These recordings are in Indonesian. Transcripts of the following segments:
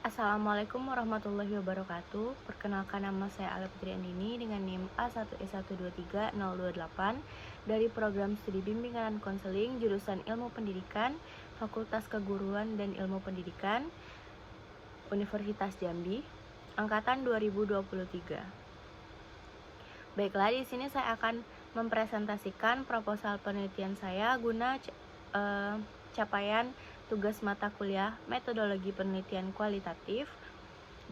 Assalamualaikum warahmatullahi wabarakatuh. Perkenalkan, nama saya Ala Putri Andini dengan NIM A1S1230228 dari Program Studi Bimbingan Konseling jurusan Ilmu Pendidikan, Fakultas Keguruan dan Ilmu Pendidikan, Universitas Jambi, angkatan 2023. Baiklah, di sini saya akan mempresentasikan proposal penelitian saya guna capaian tugas mata kuliah Metodologi Penelitian Kualitatif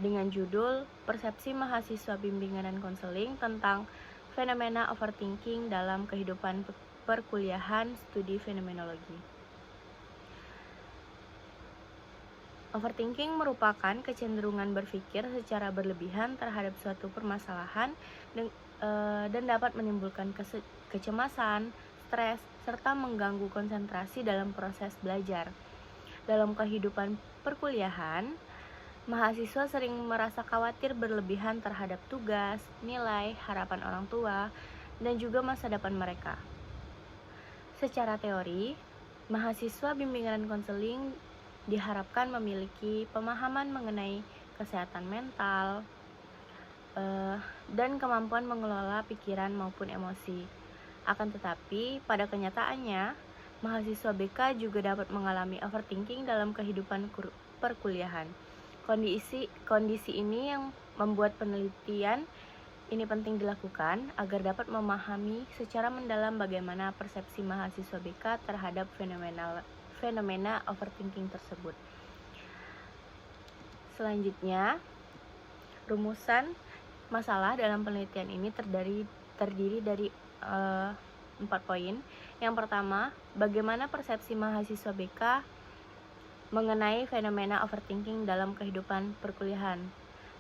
dengan judul Persepsi Mahasiswa Bimbingan dan Konseling tentang Fenomena Overthinking dalam Kehidupan Perkuliahan Studi Fenomenologi. Overthinking merupakan kecenderungan berpikir secara berlebihan terhadap suatu permasalahan dan dapat menimbulkan kecemasan, stres, serta mengganggu konsentrasi dalam proses belajar. Dalam kehidupan perkuliahan, mahasiswa sering merasa khawatir berlebihan terhadap tugas, nilai, harapan orang tua, dan juga masa depan mereka. Secara teori, mahasiswa bimbingan konseling diharapkan memiliki pemahaman mengenai kesehatan mental dan kemampuan mengelola pikiran maupun emosi. Akan tetapi, pada kenyataannya, mahasiswa BK juga dapat mengalami overthinking dalam kehidupan perkuliahan. Kondisi ini yang membuat penelitian ini penting dilakukan agar dapat memahami secara mendalam bagaimana persepsi mahasiswa BK terhadap fenomena overthinking tersebut. Selanjutnya, rumusan masalah dalam penelitian ini terdiri dari 4 poin. Yang pertama, bagaimana persepsi mahasiswa BK mengenai fenomena overthinking dalam kehidupan perkuliahan.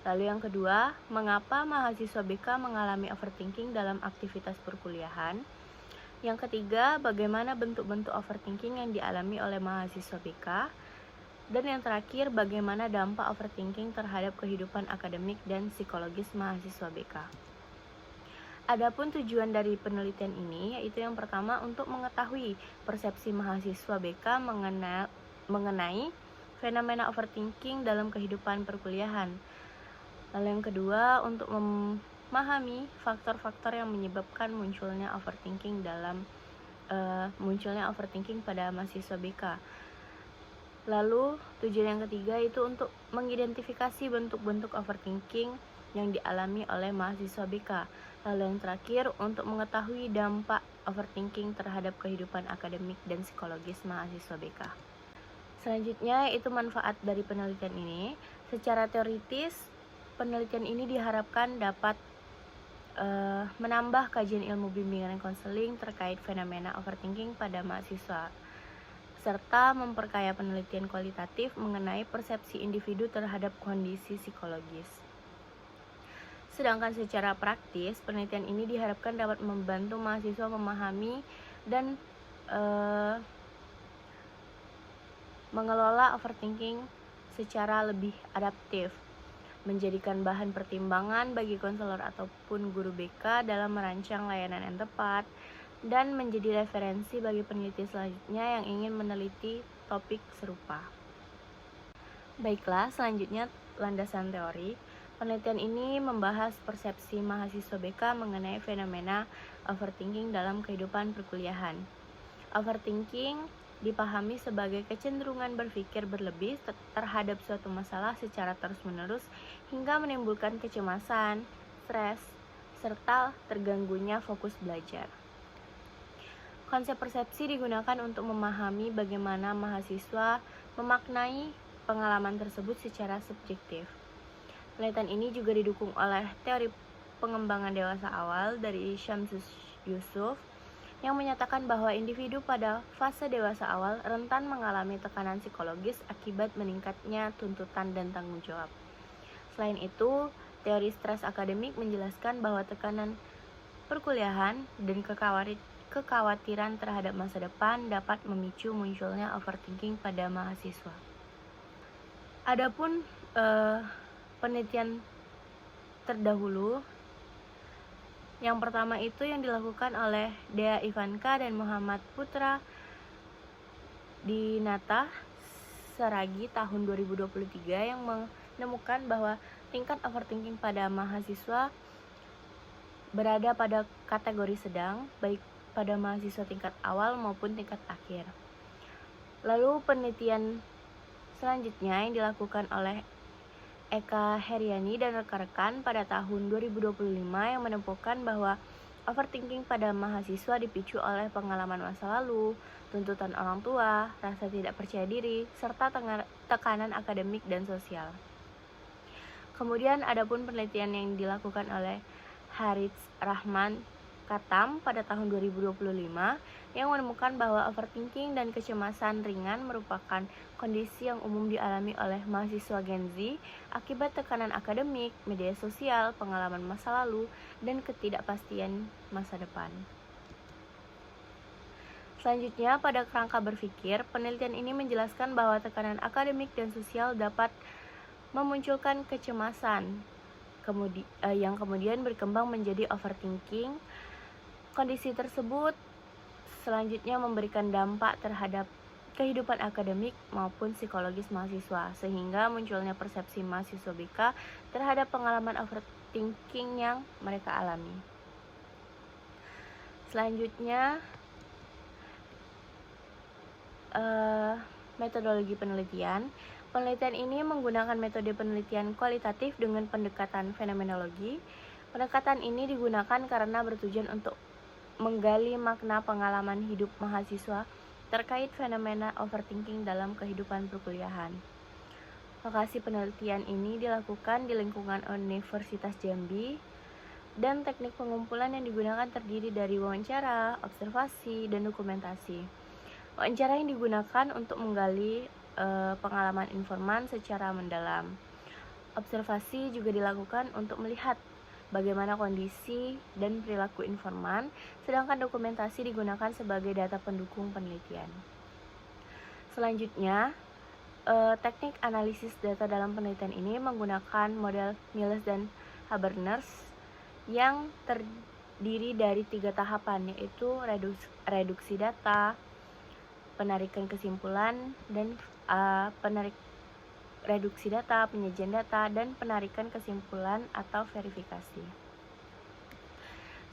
Lalu yang kedua, mengapa mahasiswa BK mengalami overthinking dalam aktivitas perkuliahan. Yang ketiga, bagaimana bentuk-bentuk overthinking yang dialami oleh mahasiswa BK. Dan yang terakhir, bagaimana dampak overthinking terhadap kehidupan akademik dan psikologis mahasiswa BK. Adapun tujuan dari penelitian ini yaitu yang pertama untuk mengetahui persepsi mahasiswa BK mengenai fenomena overthinking dalam kehidupan perkuliahan. Lalu yang kedua, untuk memahami faktor-faktor yang menyebabkan munculnya overthinking pada mahasiswa BK. Lalu tujuan yang ketiga itu untuk mengidentifikasi bentuk-bentuk overthinking yang dialami oleh mahasiswa BK. Lalu yang terakhir, untuk mengetahui dampak overthinking terhadap kehidupan akademik dan psikologis mahasiswa BK. Selanjutnya itu manfaat dari penelitian ini. Secara teoritis, penelitian ini diharapkan dapat menambah kajian ilmu bimbingan dan konseling terkait fenomena overthinking pada mahasiswa, serta memperkaya penelitian kualitatif mengenai persepsi individu terhadap kondisi psikologis. Sedangkan secara praktis, penelitian ini diharapkan dapat membantu mahasiswa memahami dan mengelola overthinking secara lebih adaptif, menjadikan bahan pertimbangan bagi konselor ataupun guru BK dalam merancang layanan yang tepat, dan menjadi referensi bagi peneliti selanjutnya yang ingin meneliti topik serupa. Baiklah, selanjutnya landasan teori. Penelitian ini membahas persepsi mahasiswa BK mengenai fenomena overthinking dalam kehidupan perkuliahan. Overthinking dipahami sebagai kecenderungan berpikir berlebih terhadap suatu masalah secara terus-menerus hingga menimbulkan kecemasan, stres, serta terganggunya fokus belajar. Konsep persepsi digunakan untuk memahami bagaimana mahasiswa memaknai pengalaman tersebut secara subjektif. Penelitian ini juga didukung oleh teori pengembangan dewasa awal dari Syamsus Yusuf yang menyatakan bahwa individu pada fase dewasa awal rentan mengalami tekanan psikologis akibat meningkatnya tuntutan dan tanggung jawab. Selain itu, teori stres akademik menjelaskan bahwa tekanan perkuliahan dan kekhawatiran terhadap masa depan dapat memicu munculnya overthinking pada mahasiswa. Adapun penelitian terdahulu, yang pertama itu yang dilakukan oleh Dea Ivanka dan Muhammad Putra Dinata Saragi tahun 2023 yang menemukan bahwa tingkat overthinking pada mahasiswa berada pada kategori sedang, baik pada mahasiswa tingkat awal maupun tingkat akhir. Lalu penelitian selanjutnya yang dilakukan oleh Eka Heriani dan rekan-rekan pada tahun 2025 yang menemukan bahwa overthinking pada mahasiswa dipicu oleh pengalaman masa lalu, tuntutan orang tua, rasa tidak percaya diri, serta tekanan akademik dan sosial. Kemudian adapun penelitian yang dilakukan oleh Harits Rahman Katam pada tahun 2025 yang menemukan bahwa overthinking dan kecemasan ringan merupakan kondisi yang umum dialami oleh mahasiswa Gen Z akibat tekanan akademik, media sosial, pengalaman masa lalu, dan ketidakpastian masa depan. Selanjutnya, pada kerangka berpikir, penelitian ini menjelaskan bahwa tekanan akademik dan sosial dapat memunculkan kecemasan yang kemudian berkembang menjadi overthinking. Kondisi tersebut selanjutnya memberikan dampak terhadap kehidupan akademik maupun psikologis mahasiswa, sehingga munculnya persepsi mahasiswa BK terhadap pengalaman overthinking yang mereka alami. Selanjutnya, metodologi penelitian. Penelitian ini menggunakan metode penelitian kualitatif dengan pendekatan fenomenologi. Pendekatan ini digunakan karena bertujuan untuk menggali makna pengalaman hidup mahasiswa terkait fenomena overthinking dalam kehidupan perkuliahan. Lokasi penelitian ini dilakukan di lingkungan Universitas Jambi, dan teknik pengumpulan yang digunakan terdiri dari wawancara, observasi, dan dokumentasi. Wawancara yang digunakan untuk menggali pengalaman informan secara mendalam. Observasi juga dilakukan untuk melihat bagaimana kondisi dan perilaku informan, sedangkan dokumentasi digunakan sebagai data pendukung penelitian. Selanjutnya, teknik analisis data dalam penelitian ini menggunakan model Miles dan Habermas yang terdiri dari 3 tahapan, yaitu reduksi data, penarikan kesimpulan, dan reduksi data, penyajian data, dan penarikan kesimpulan atau verifikasi.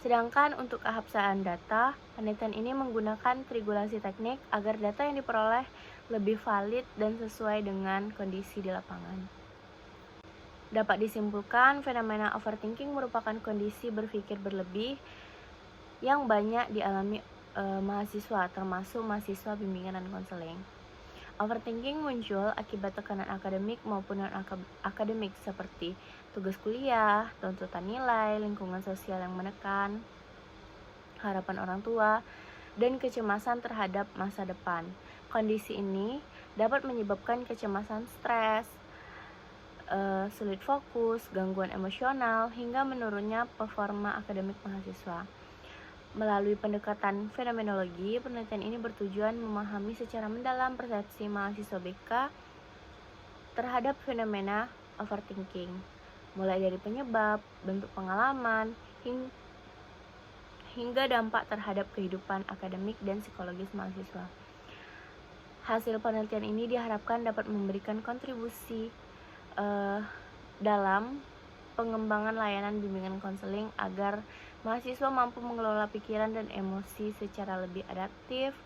Sedangkan untuk keabsahan data, penelitian ini menggunakan triangulasi teknik agar data yang diperoleh lebih valid dan sesuai dengan kondisi di lapangan. Dapat disimpulkan, fenomena overthinking merupakan kondisi berpikir berlebih yang banyak dialami mahasiswa, termasuk mahasiswa bimbingan dan konseling. Overthinking muncul akibat tekanan akademik maupun non-akademik seperti tugas kuliah, tuntutan nilai, lingkungan sosial yang menekan, harapan orang tua, dan kecemasan terhadap masa depan. Kondisi ini dapat menyebabkan kecemasan, stres, sulit fokus, gangguan emosional, hingga menurunnya performa akademik mahasiswa. Melalui pendekatan fenomenologi, penelitian ini bertujuan memahami secara mendalam persepsi mahasiswa BK terhadap fenomena overthinking, mulai dari penyebab, bentuk pengalaman, hingga dampak terhadap kehidupan akademik dan psikologis mahasiswa. Hasil penelitian ini diharapkan dapat memberikan kontribusi dalam pengembangan layanan bimbingan konseling agar mahasiswa mampu mengelola pikiran dan emosi secara lebih adaptif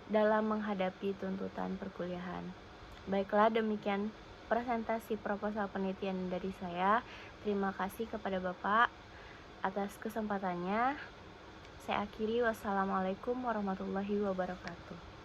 dalam menghadapi tuntutan perkuliahan. Baiklah, demikian presentasi proposal penelitian dari saya. Terima kasih kepada Bapak atas kesempatannya. Saya akhiri, wassalamualaikum warahmatullahi wabarakatuh.